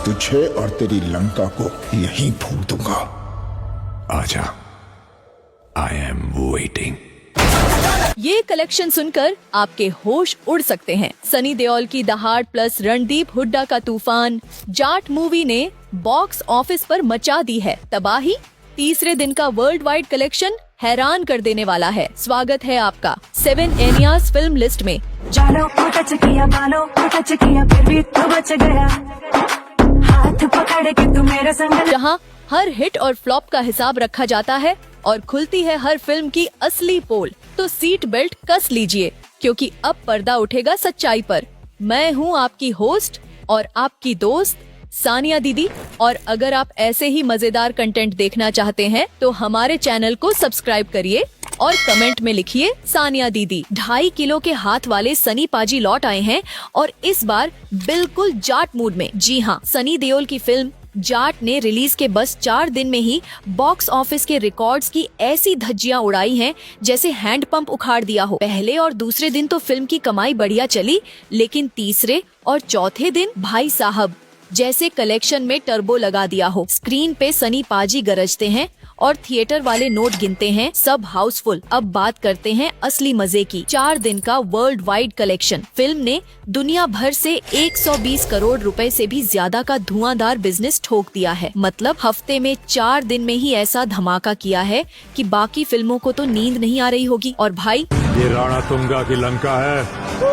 तुझे और तेरी लंका को यहीं फूंक दूंगा। आजा, आई एम वेटिंग। ये कलेक्शन सुनकर आपके होश उड़ सकते हैं। सनी देओल की दहाड़ प्लस रणदीप हुड्डा का तूफान जाट मूवी ने बॉक्स ऑफिस पर मचा दी है तबाही। तीसरे दिन का वर्ल्ड वाइड कलेक्शन हैरान कर देने वाला है। स्वागत है आपका 7 एनियाज फिल्म लिस्ट में। जानो को टच किया, बालों को टच किया, फिर भी तू बच गया। हाथ पकड़ के तू मेरे संग, जहाँ हर हिट और फ्लॉप का हिसाब रखा जाता है और खुलती है हर फिल्म की असली पोल। तो सीट बेल्ट कस लीजिए, क्योंकि अब पर्दा उठेगा सच्चाई पर। मैं हूँ आपकी होस्ट और आपकी दोस्त सानिया दीदी, और अगर आप ऐसे ही मजेदार कंटेंट देखना चाहते हैं तो हमारे चैनल को सब्सक्राइब करिए और कमेंट में लिखिए सानिया दीदी। 2.5 किलो के हाथ वाले सनी पाजी लौट आए हैं और इस बार बिल्कुल जाट मूड में। जी हाँ, सनी देओल की फिल्म जाट ने रिलीज के बस 4 दिन में ही बॉक्स ऑफिस के रिकॉर्ड्स की ऐसी धज्जियां उड़ाई हैं जैसे हैंडपंप उखाड़ दिया हो। पहले और दूसरे दिन तो फिल्म की कमाई बढ़िया चली, लेकिन तीसरे और चौथे दिन भाई साहब जैसे कलेक्शन में टर्बो लगा दिया हो। स्क्रीन पे सनी पाजी गरजते हैं और थिएटर वाले नोट गिनते हैं, सब हाउसफुल। अब बात करते हैं असली मजे की। 4 दिन का वर्ल्ड वाइड कलेक्शन। फिल्म ने दुनिया भर से 120 करोड़ रुपए से भी ज्यादा का धुआंधार बिजनेस ठोक दिया है। मतलब हफ्ते में 4 दिन में ही ऐसा धमाका किया है कि बाकी फिल्मों को तो नींद नहीं आ रही होगी। और भाई, ये राणा तुंगा की लंका है।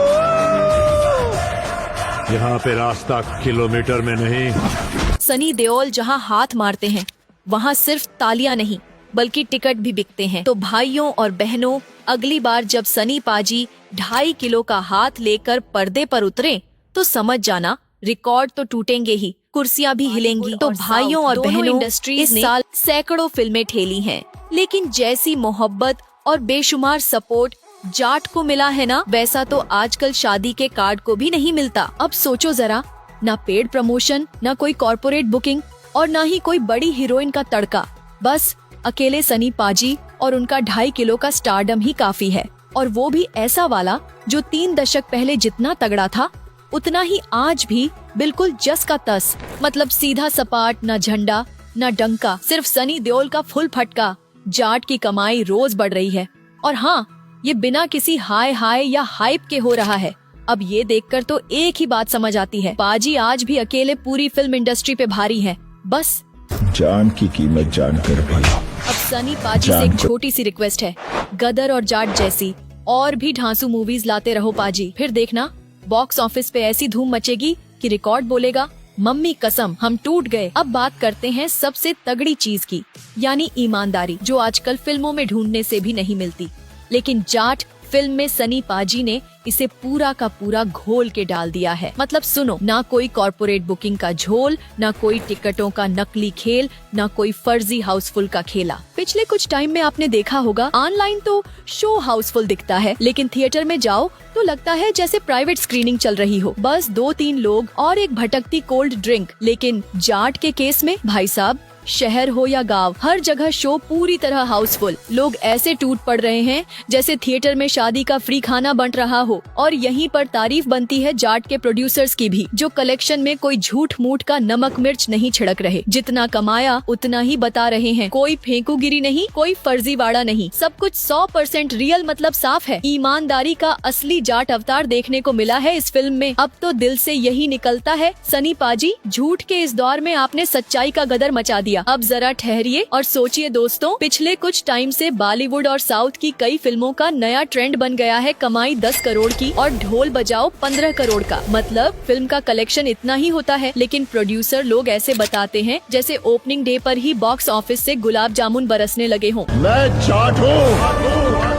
यहाँ पे रास्ता किलोमीटर में नहीं। सनी देओल जहाँ हाथ मारते हैं वहाँ सिर्फ तालियां नहीं बल्कि टिकट भी बिकते हैं। तो भाइयों और बहनों, अगली बार जब सनी पाजी 2.5 किलो का हाथ लेकर पर्दे पर उतरे तो समझ जाना रिकॉर्ड तो टूटेंगे ही, कुर्सियां भी हिलेंगी। तो भाइयों और बहनों, इंडस्ट्रीज इस साल सैकड़ों फिल्में ठेली हैं, लेकिन जैसी मोहब्बत और बेशुमार सपोर्ट जाट को मिला है ना, वैसा तो आजकल शादी के कार्ड को भी नहीं मिलता। अब सोचो जरा, ना पेड प्रमोशन, ना कोई कॉर्पोरेट बुकिंग और ना ही कोई बड़ी हीरोइन का तड़का। बस अकेले सनी पाजी और उनका 2.5 किलो का स्टारडम ही काफी है। और वो भी ऐसा वाला जो 3 दशक पहले जितना तगड़ा था उतना ही आज भी बिल्कुल जस का तस। मतलब सीधा सपाट, ना झंडा ना डंका, सिर्फ सनी देओल का फुल फटका। जाट की कमाई रोज बढ़ रही है, और हाँ, ये बिना किसी हाय हाय या हाइप के हो रहा है। अब ये देखकर तो एक ही बात समझ आती है, पाजी आज भी अकेले पूरी फिल्म इंडस्ट्री पे भारी है। बस जान की कीमत जानकर भला। अब सनी पाजी से एक छोटी सी रिक्वेस्ट है, गदर और जाट जैसी और भी ढांसू मूवीज लाते रहो पाजी। फिर देखना बॉक्स ऑफिस पे ऐसी धूम मचेगी कि रिकॉर्ड बोलेगा, मम्मी कसम हम टूट गए। अब बात करते हैं सबसे तगड़ी चीज की, यानी ईमानदारी, जो आजकल फिल्मों में ढूंढने से भी नहीं मिलती। लेकिन जाट फिल्म में सनी पाजी ने इसे पूरा का पूरा घोल के डाल दिया है। मतलब सुनो, ना कोई कॉर्पोरेट बुकिंग का झोल, ना कोई टिकटों का नकली खेल, ना कोई फर्जी हाउसफुल का खेला। पिछले कुछ टाइम में आपने देखा होगा, ऑनलाइन तो शो हाउसफुल दिखता है, लेकिन थिएटर में जाओ तो लगता है जैसे प्राइवेट स्क्रीनिंग चल रही हो। बस 2-3 लोग और एक भटकती कोल्ड ड्रिंक। लेकिन जाट के केस में भाई साहब, शहर हो या गांव, हर जगह शो पूरी तरह हाउसफुल। लोग ऐसे टूट पड़ रहे हैं जैसे थिएटर में शादी का फ्री खाना बंट रहा हो। और यहीं पर तारीफ बनती है जाट के प्रोड्यूसर्स की भी, जो कलेक्शन में कोई झूठ मूठ का नमक मिर्च नहीं छिड़क रहे। जितना कमाया उतना ही बता रहे हैं। कोई फेंकूगिरी नहीं, कोई फर्जीवाड़ा नहीं, सब कुछ 100% रियल, मतलब साफ है। ईमानदारी का असली जाट अवतार देखने को मिला है इस फिल्म में। अब तो दिल से यही निकलता है, सनी पाजी, झूठ के इस दौर में आपने सच्चाई का गदर मचा दिया। अब जरा ठहरिए और सोचिए दोस्तों, पिछले कुछ टाइम से बॉलीवुड और साउथ की कई फिल्मों का नया ट्रेंड बन गया है कमाई 10 करोड़ की और ढोल बजाओ 15 करोड़ का। मतलब फिल्म का कलेक्शन इतना ही होता है, लेकिन प्रोड्यूसर लोग ऐसे बताते हैं जैसे ओपनिंग डे पर ही बॉक्स ऑफिस से गुलाब जामुन बरसने लगे हों। मैं जाट हूँ।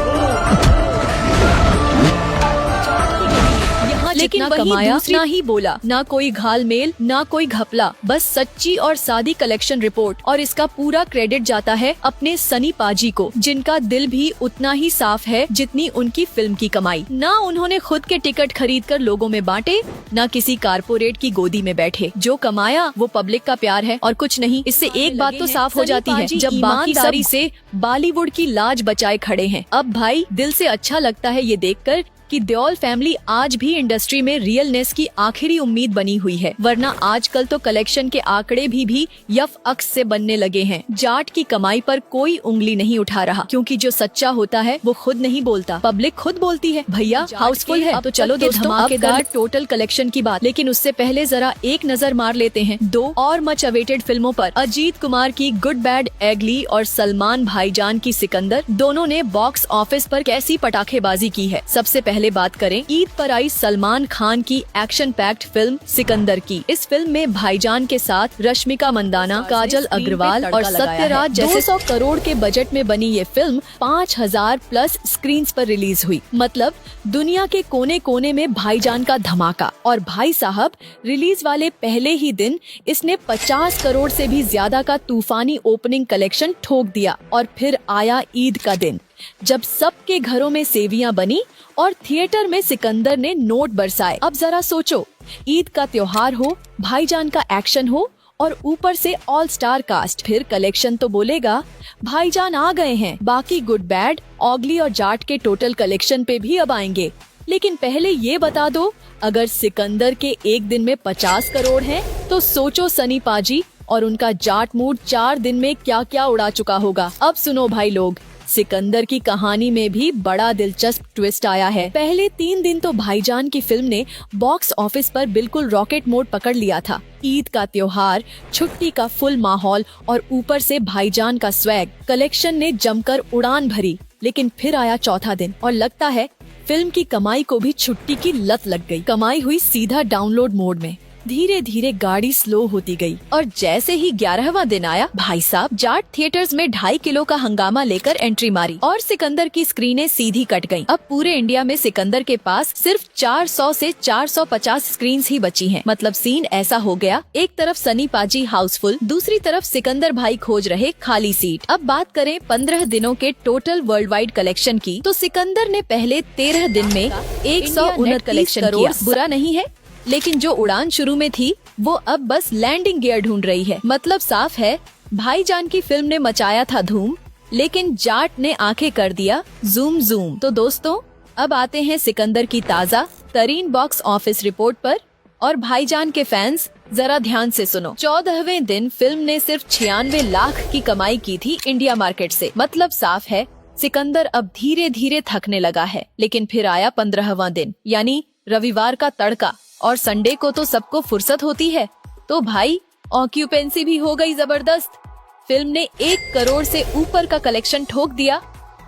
लेकिन कमाया ना ही बोला, ना कोई घालमेल, ना कोई घपला, बस सच्ची और सादी कलेक्शन रिपोर्ट। और इसका पूरा क्रेडिट जाता है अपने सनी पाजी को, जिनका दिल भी उतना ही साफ है जितनी उनकी फिल्म की कमाई। ना उन्होंने खुद के टिकट खरीद कर लोगों में बांटे, ना किसी कारपोरेट की गोदी में बैठे। जो कमाया वो पब्लिक का प्यार है और कुछ नहीं। इससे एक बात तो साफ हो जाती है, जब बाकी सब से बॉलीवुड की लाज बचाए खड़े हैं। अब भाई, दिल से अच्छा लगता है ये देखकर कि देओल फैमिली आज भी इंडस्ट्री में रियलनेस की आखिरी उम्मीद बनी हुई है, वरना आजकल तो कलेक्शन के आंकड़े भी यफ अक्स से बनने लगे हैं। जाट की कमाई पर कोई उंगली नहीं उठा रहा, क्योंकि जो सच्चा होता है वो खुद नहीं बोलता, पब्लिक खुद बोलती है। भैया हाउसफुल है, तो चलो दोस्तों धमाकेदार टोटल कलेक्शन की बात। लेकिन उससे पहले जरा एक नजर मार लेते हैं 2 और मच अवेटेड फिल्मों पर। अजीत कुमार की गुड बैड एगली और सलमान भाईजान की सिकंदर, दोनों ने बॉक्स ऑफिस पर कैसी पटाखेबाजी की है। सबसे पहले बात करें ईद पर आई सलमान खान की एक्शन पैक्ड फिल्म सिकंदर की। इस फिल्म में भाईजान के साथ रश्मिका मंदाना, काजल अग्रवाल और सत्यराज जैसे 200 करोड़ के बजट में बनी ये फिल्म 5000 प्लस स्क्रीन्स पर रिलीज हुई। मतलब दुनिया के कोने कोने में भाईजान का धमाका। और भाई साहब, रिलीज वाले पहले ही दिन इसने 50 करोड़ से भी ज्यादा का तूफानी ओपनिंग कलेक्शन ठोक दिया। और फिर आया ईद का दिन, जब सबके घरों में सेवियां बनी और थिएटर में सिकंदर ने नोट बरसाए। अब जरा सोचो, ईद का त्योहार हो, भाईजान का एक्शन हो और ऊपर से ऑल स्टार कास्ट, फिर कलेक्शन तो बोलेगा भाईजान आ गए हैं। बाकी गुड बैड, ऑगली और जाट के टोटल कलेक्शन पे भी अब आएंगे। लेकिन पहले ये बता दो, अगर सिकंदर के एक दिन में 50 करोड़ हैं, तो सोचो सनी पाजी और उनका जाट मूड 4 दिन में क्या क्या उड़ा चुका होगा। अब सुनो भाई लोग, सिकंदर की कहानी में भी बड़ा दिलचस्प ट्विस्ट आया है। पहले 3 दिन तो भाईजान की फिल्म ने बॉक्स ऑफिस पर बिल्कुल रॉकेट मोड पकड़ लिया था। ईद का त्योहार, छुट्टी का फुल माहौल और ऊपर से भाईजान का स्वैग, कलेक्शन ने जमकर उड़ान भरी। लेकिन फिर आया चौथा दिन और लगता है फिल्म की कमाई को भी छुट्टी की लत लग गई। कमाई हुई सीधा डाउनलोड मोड में। धीरे धीरे गाड़ी स्लो होती गई और जैसे ही 11वां दिन आया, भाई साहब जाट थिएटर्स में 2.5 किलो का हंगामा लेकर एंट्री मारी और सिकंदर की स्क्रीनें सीधी कट गईं। अब पूरे इंडिया में सिकंदर के पास सिर्फ 400 से 450 स्क्रीन्स ही बची हैं। मतलब सीन ऐसा हो गया, एक तरफ सनी पाजी हाउसफुल, दूसरी तरफ सिकंदर भाई खोज रहे खाली सीट। अब बात करें 15 दिनों के टोटल वर्ल्ड वाइड कलेक्शन की, तो सिकंदर ने पहले 13 दिन में 129 कलेक्शन किया। बुरा नहीं है, लेकिन जो उड़ान शुरू में थी वो अब बस लैंडिंग गियर ढूंढ रही है। मतलब साफ है, भाईजान की फिल्म ने मचाया था धूम, लेकिन जाट ने आंखें कर दिया जूम जूम। तो दोस्तों, अब आते हैं सिकंदर की ताजा तरीन बॉक्स ऑफिस रिपोर्ट पर। और भाईजान के फैंस जरा ध्यान से सुनो, 14वें दिन फिल्म ने सिर्फ 96 लाख की कमाई की थी इंडिया मार्केट से। मतलब साफ है, सिकंदर अब धीरे धीरे थकने लगा है। लेकिन फिर आया 15वां दिन, यानी रविवार का तड़का, और संडे को तो सबको फुर्सत होती है, तो भाई ऑक्यूपेंसी भी हो गई जबरदस्त। फिल्म ने 1 करोड़ से ऊपर का कलेक्शन ठोक दिया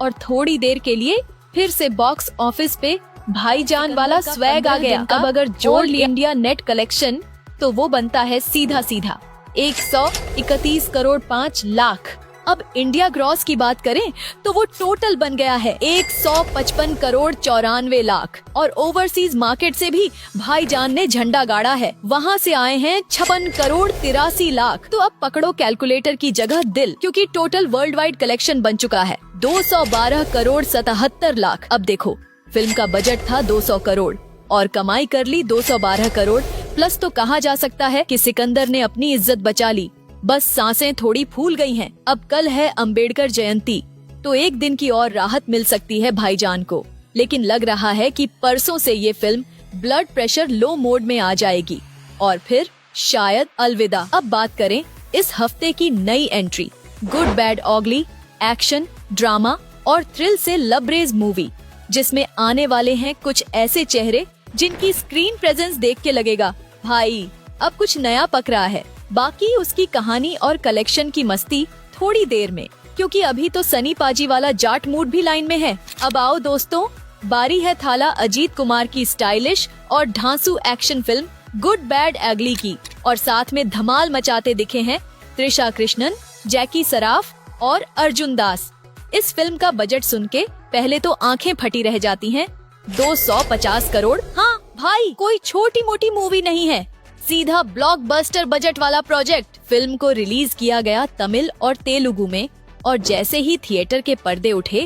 और थोड़ी देर के लिए फिर से बॉक्स ऑफिस पे भाईजान वाला स्वैग आ गया। अब अगर जोड़ लिया इंडिया नेट कलेक्शन, तो वो बनता है सीधा सीधा 131 करोड़ 5 लाख। अब इंडिया ग्रॉस की बात करें तो वो टोटल बन गया है 155 करोड़ 94 लाख। और ओवरसीज मार्केट से भी भाईजान ने झंडा गाड़ा है, वहाँ से आए हैं 56 करोड़ 83 लाख। तो अब पकड़ो कैलकुलेटर की जगह दिल, क्योंकि टोटल वर्ल्ड वाइड कलेक्शन बन चुका है 212 करोड़ 77 लाख। अब देखो, फिल्म का बजट था 200 करोड़ और कमाई कर ली 212 करोड़ प्लस। तो कहा जा सकता है कि सिकंदर ने अपनी इज्जत बचा ली। बस सांसें थोड़ी फूल गई हैं। अब कल है अंबेडकर जयंती, तो एक दिन की और राहत मिल सकती है भाईजान को। लेकिन लग रहा है कि परसों से ये film blood pressure low mode में आ जाएगी और फिर शायद अलविदा। अब बात करें इस हफ्ते की नई entry, good bad ugly, action, drama और थ्रिल से लबरेज मूवी, जिसमें आने वाले हैं कुछ ऐसे चेहरे जिनकी स्क्रीन प्रेजेंस देख के लगेगा भाई अब कुछ नया पक रहा है। बाकी उसकी कहानी और कलेक्शन की मस्ती थोड़ी देर में, क्योंकि अभी तो सनी पाजी वाला जाट मूड भी लाइन में है। अब आओ दोस्तों, बारी है थाला अजीत कुमार की स्टाइलिश और ढांसू एक्शन फिल्म गुड बैड एगली की। और साथ में धमाल मचाते दिखे हैं त्रिशा कृष्णन, जैकी सराफ और अर्जुन दास। इस फिल्म का बजट सुन के पहले तो आंखें फटी रह जाती हैं। 250 करोड़। हाँ भाई, कोई छोटी मोटी मूवी नहीं है, सीधा ब्लॉकबस्टर बजट वाला प्रोजेक्ट। फिल्म को रिलीज किया गया तमिल और तेलुगु में, और जैसे ही थिएटर के पर्दे उठे,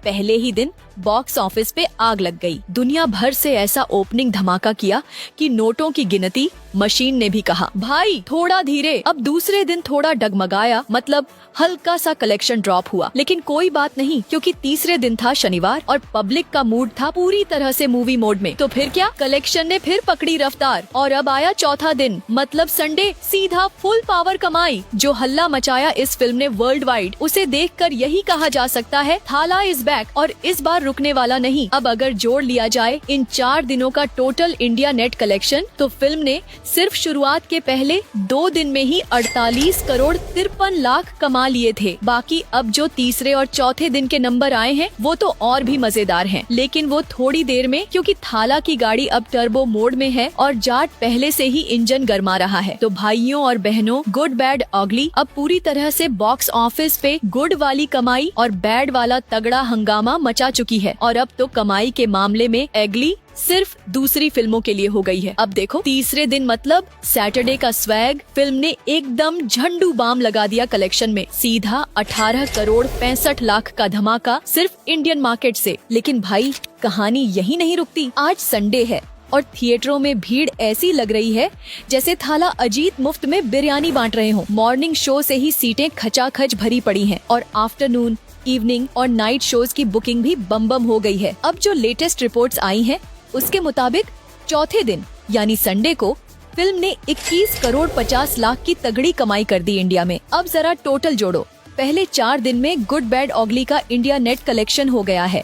पहले ही दिन बॉक्स ऑफिस पे आग लग गई। दुनिया भर से ऐसा ओपनिंग धमाका किया कि नोटों की गिनती मशीन ने भी कहा, भाई थोड़ा धीरे। अब दूसरे दिन थोड़ा डगमगाया, मतलब हल्का सा कलेक्शन ड्रॉप हुआ, लेकिन कोई बात नहीं, क्योंकि तीसरे दिन था शनिवार और पब्लिक का मूड था पूरी तरह से मूवी मोड में। तो फिर क्या, कलेक्शन ने फिर पकड़ी रफ्तार और अब आया चौथा दिन, मतलब संडे, सीधा फुल पावर कमाई। जो हल्ला मचाया इस फिल्म ने वर्ल्ड वाइड, उसे देखकर यही कहा जा सकता है, थाला इज बैक और इस बार रुकने वाला नहीं। अब अगर जोड़ लिया जाए इन 4 दिनों का टोटल इंडिया नेट कलेक्शन, तो फिल्म ने सिर्फ शुरुआत के पहले 2 दिन में ही 48 करोड़ 53 लाख कमा लिए थे। बाकी अब जो तीसरे और चौथे दिन के नंबर आए हैं वो तो और भी मजेदार हैं, लेकिन वो थोड़ी देर में, क्योंकि थाला की गाड़ी अब टर्बो मोड में है और जाट पहले से ही इंजन गरमा रहा है। तो भाइयों और बहनों, गुड बैड ऑगली अब पूरी तरह से बॉक्स ऑफिस पे गुड वाली कमाई और बैड वाला तगड़ा हंगामा मचा चुकी है और अब तो कमाई के मामले में एगली सिर्फ दूसरी फिल्मों के लिए हो गई है। अब देखो, तीसरे दिन मतलब सैटरडे का स्वैग, फिल्म ने एकदम झंडू बाम लगा दिया कलेक्शन में, सीधा 18 करोड़ 65 लाख का धमाका सिर्फ इंडियन मार्केट से। लेकिन भाई कहानी यही नहीं रुकती। आज संडे है और थिएटरों में भीड़ ऐसी लग रही है जैसे थाला अजीत मुफ्त में बिरयानी बांट रहे हों। मॉर्निंग शो से ही सीटें खचाखच भरी पड़ी हैं और आफ्टरनून, इवनिंग और नाइट शोज की बुकिंग भी बम बम हो गई है। अब जो लेटेस्ट रिपोर्ट्स आई हैं उसके मुताबिक चौथे दिन यानी संडे को फिल्म ने 21 करोड़ 50 लाख की तगड़ी कमाई कर दी इंडिया में। अब जरा टोटल जोड़ो, पहले 4 दिन में गुड बैड ऑगली का इंडिया नेट कलेक्शन हो गया है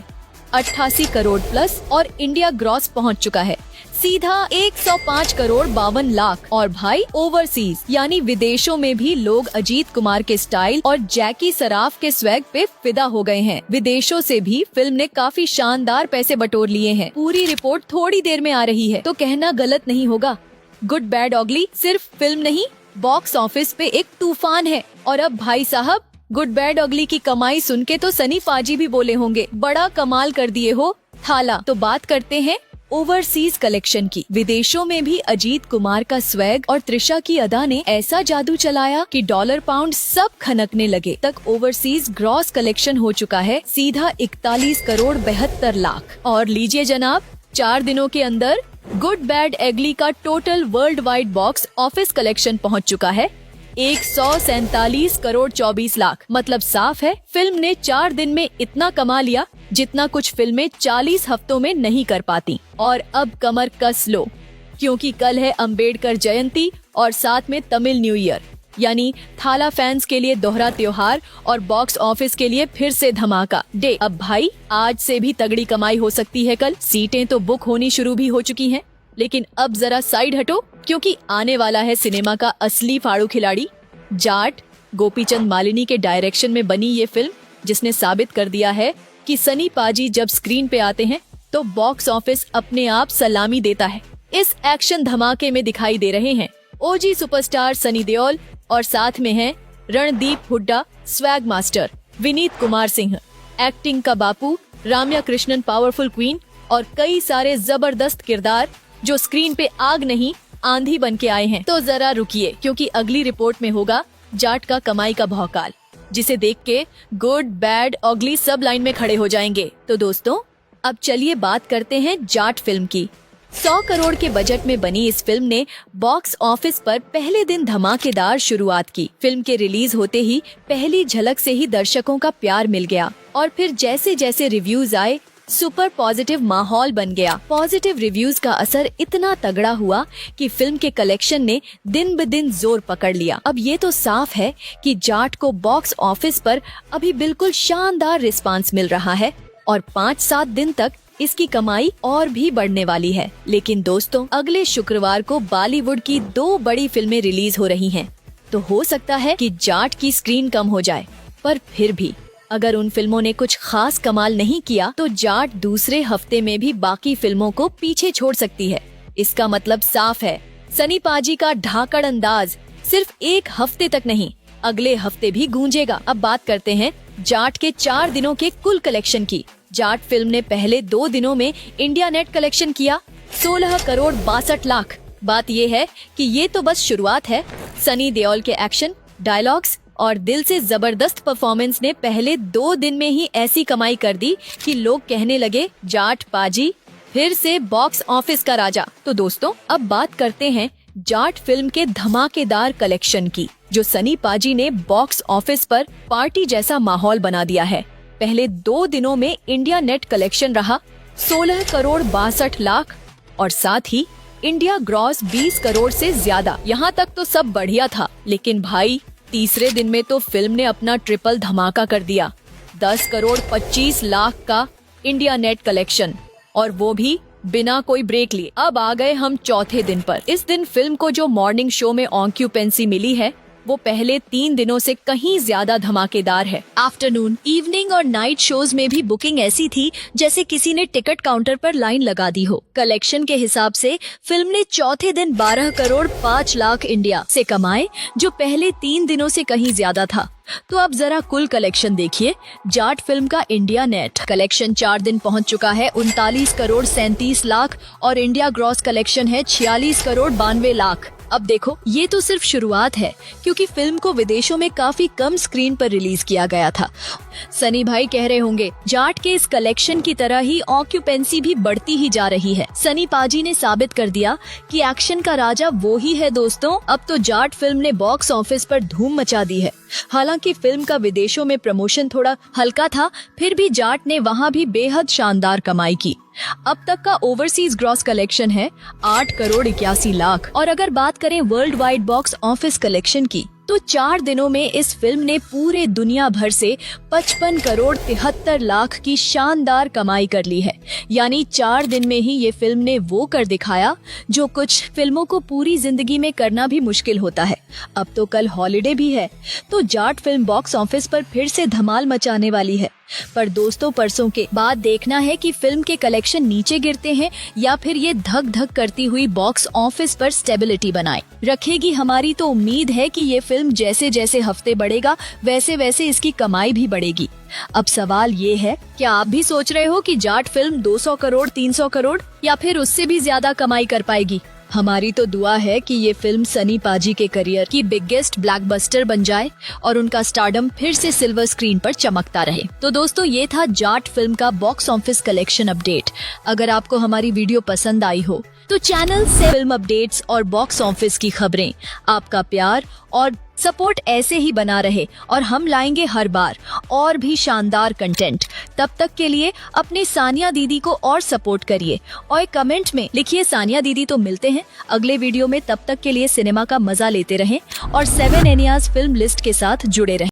88 करोड़ प्लस और इंडिया ग्रॉस पहुंच चुका है सीधा 105 करोड़ 52 लाख। और भाई ओवरसीज यानी विदेशों में भी लोग अजीत कुमार के स्टाइल और जैकी सराफ के स्वैग पे फिदा हो गए हैं। विदेशों से भी फिल्म ने काफी शानदार पैसे बटोर लिए हैं। पूरी रिपोर्ट थोड़ी देर में आ रही है, तो कहना गलत नहीं होगा, गुड बैड ऑगली सिर्फ फिल्म नहीं, बॉक्स ऑफिस पे एक तूफान है। और अब भाई साहब, गुड बैड ऑगली की कमाई सुन के तो सनी पाजी भी बोले होंगे, बड़ा कमाल कर दिए हो थाला। तो बात करते हैं ओवरसीज कलेक्शन की। विदेशों में भी अजीत कुमार का स्वैग और त्रिशा की अदा ने ऐसा जादू चलाया कि डॉलर पाउंड सब खनकने लगे। तक ओवरसीज ग्रॉस कलेक्शन हो चुका है सीधा 41 करोड़ 72 लाख। और लीजिए जनाब, 4 दिनों के अंदर गुड बैड एगली का total world wide box office collection पहुंच चुका है 147 करोड़ 24 लाख। मतलब साफ है, फिल्म ने 4 दिन में इतना कमा लिया जितना कुछ फिल्में 40 हफ्तों में नहीं कर पाती। और अब कमर कस लो, क्योंकि कल है अंबेडकर जयंती और साथ में तमिल न्यू ईयर, यानी थाला फैंस के लिए दोहरा त्योहार और बॉक्स ऑफिस के लिए फिर से धमाका डे। अब भाई आज से भी तगड़ी कमाई हो सकती है कल। सीटें तो बुक होनी शुरू भी हो चुकी हैं, लेकिन अब जरा साइड हटो, क्योंकि आने वाला है सिनेमा का असली फाड़ू खिलाड़ी, जाट गोपीचंद मालिनी के डायरेक्शन में बनी ये फिल्म, जिसने साबित कर दिया है कि सनी पाजी जब स्क्रीन पे आते हैं तो बॉक्स ऑफिस अपने आप सलामी देता है। इस एक्शन धमाके में दिखाई दे रहे हैं ओजी सुपरस्टार सनी देओल और साथ में हैं Randeep Hooda swag master, Vineet Kumar Singh acting का बापू, राम्या कृष्णन पावरफुल क्वीन और कई सारे जबरदस्त किरदार जो स्क्रीन पे आग नहीं आंधी बन के आए हैं। तो जरा रुकिए, क्योंकि अगली रिपोर्ट में होगा जाट का कमाई का भौकाल, जिसे देख के गुड बैड ऑगली सब लाइन में खड़े हो जाएंगे। तो दोस्तों, अब चलिए बात करते हैं जाट फिल्म की। 100 करोड़ के बजट में बनी इस फिल्म ने बॉक्स ऑफिस पर पहले दिन धमाकेदार शुरुआत की। फिल्म के रिलीज होते ही पहली झलक से ही दर्शकों का प्यार मिल गया और फिर जैसे जैसे रिव्यूज आए सुपर पॉजिटिव माहौल बन गया। पॉजिटिव रिव्यूज का असर इतना तगड़ा हुआ कि फिल्म के कलेक्शन ने दिन ब दिन जोर पकड़ लिया। अब ये तो साफ है कि जाट को बॉक्स ऑफिस पर अभी बिल्कुल शानदार रिस्पांस मिल रहा है और 5-7 दिन तक इसकी कमाई और भी बढ़ने वाली है। लेकिन दोस्तों, अगले शुक्रवार को बॉलीवुड की 2 बड़ी फिल्में रिलीज हो रही हैं, तो हो सकता है कि जाट की स्क्रीन कम हो जाए, पर फिर भी अगर उन फिल्मों ने कुछ खास कमाल नहीं किया तो जाट दूसरे हफ्ते में भी बाकी फिल्मों को पीछे छोड़ सकती है। इसका मतलब साफ है, सनी पाजी का ढाकड़ अंदाज सिर्फ 1 हफ्ते तक नहीं, अगले हफ्ते भी गूंजेगा। अब बात करते हैं जाट के 4 दिनों के कुल कलेक्शन की। जाट फिल्म ने पहले 2 दिनों में इंडिया नेट कलेक्शन किया 16 करोड़ 62 लाख। बात ये है कि ये तो बस शुरुआत है। सनी देओल के एक्शन, डायलॉग्स, और दिल से जबरदस्त परफॉर्मेंस ने पहले 2 दिन में ही ऐसी कमाई कर दी कि लोग कहने लगे जाट पाजी फिर से बॉक्स ऑफिस का राजा। तो दोस्तों अब बात करते हैं जाट फिल्म के धमाकेदार कलेक्शन की, जो सनी पाजी ने बॉक्स ऑफिस पर पार्टी जैसा माहौल बना दिया है। पहले 2 दिनों में इंडिया नेट कलेक्शन रहा 16 करोड़ 62 लाख और साथ ही इंडिया ग्रॉस 20 करोड़ से ज्यादा। यहाँ तक तो सब बढ़िया था, लेकिन भाई तीसरे दिन में तो फिल्म ने अपना ट्रिपल धमाका कर दिया। 10 करोड़ 25 लाख का इंडिया नेट कलेक्शन, और वो भी बिना कोई ब्रेक लिए। अब आ गए हम चौथे दिन पर। इस दिन फिल्म को जो मॉर्निंग शो में ऑक्यूपेंसी मिली है वो पहले 3 दिनों से कहीं ज्यादा धमाकेदार है। आफ्टरनून, इवनिंग और नाइट शोज में भी बुकिंग ऐसी थी जैसे किसी ने टिकट काउंटर पर लाइन लगा दी हो। कलेक्शन के हिसाब से फिल्म ने चौथे दिन 12 करोड़ 5 लाख इंडिया से कमाए, जो पहले 3 दिनों से कहीं ज्यादा था। तो अब जरा कुल कलेक्शन देखिए। जाट फिल्म का इंडिया नेट कलेक्शन 4 दिन पहुंच चुका है 39 करोड़ 37 लाख और इंडिया ग्रॉस कलेक्शन है 46 करोड़ 92 लाख। अब देखो, ये तो सिर्फ शुरुआत है, क्योंकि फिल्म को विदेशों में काफी कम स्क्रीन पर रिलीज किया गया था। सनी भाई कह रहे होंगे जाट के इस कलेक्शन की तरह ही ऑक्यूपेंसी भी बढ़ती ही जा रही है। सनी पाजी ने साबित कर दिया कि एक्शन का राजा वो ही है दोस्तों। अब तो जाट फिल्म ने बॉक्स ऑफिस पर धूम मचा दी है। हालांकि फिल्म का विदेशों में प्रमोशन थोड़ा हल्का था, फिर भी जाट ने वहां भी बेहद शानदार कमाई की। अब तक का ओवरसीज ग्रॉस कलेक्शन है 8 करोड़ 81 लाख। और अगर बात करें world wide box office collection की, तो 4 दिनों में इस फिल्म ने पूरे दुनिया भर से 55 करोड़ 73 लाख की शानदार कमाई कर ली है। यानी 4 दिन में ही ये फिल्म ने वो कर दिखाया जो कुछ फिल्मों को पूरी जिंदगी में करना भी मुश्किल होता है। अब तो कल हॉलिडे भी है, तो जाट फिल्म बॉक्स ऑफिस पर फिर से धमाल मचाने वाली है। पर दोस्तों परसों के बाद देखना है कि फिल्म के कलेक्शन नीचे गिरते हैं या फिर ये धक धक करती हुई बॉक्स ऑफिस पर स्टेबिलिटी बनाए रखेगी। हमारी तो उम्मीद है कि ये फिल्म जैसे जैसे हफ्ते बढ़ेगा वैसे वैसे इसकी कमाई भी बढ़ेगी। अब सवाल ये है, क्या आप भी सोच रहे हो कि जाट फिल्म 200 करोड़ 300 करोड़ या फिर उससे भी ज्यादा कमाई कर पाएगी? हमारी तो दुआ है कि ये फिल्म सनी पाजी के करियर की बिगेस्ट ब्लॉकबस्टर बन जाए और उनका स्टारडम फिर से सिल्वर स्क्रीन पर चमकता रहे। तो दोस्तों ये था जाट फिल्म का बॉक्स ऑफिस कलेक्शन अपडेट। अगर आपको हमारी वीडियो पसंद आई हो तो चैनल से फिल्म अपडेट्स और बॉक्स ऑफिस की खबरें, आपका प्यार और सपोर्ट ऐसे ही बना रहे और हम लाएंगे हर बार और भी शानदार कंटेंट। तब तक के लिए अपने सानिया दीदी को और सपोर्ट करिए और कमेंट में लिखिए सानिया दीदी। तो मिलते हैं अगले वीडियो में, तब तक के लिए सिनेमा का मजा लेते रहें और 7 एनियाज फिल्म लिस्ट के साथ जुड़े रहें।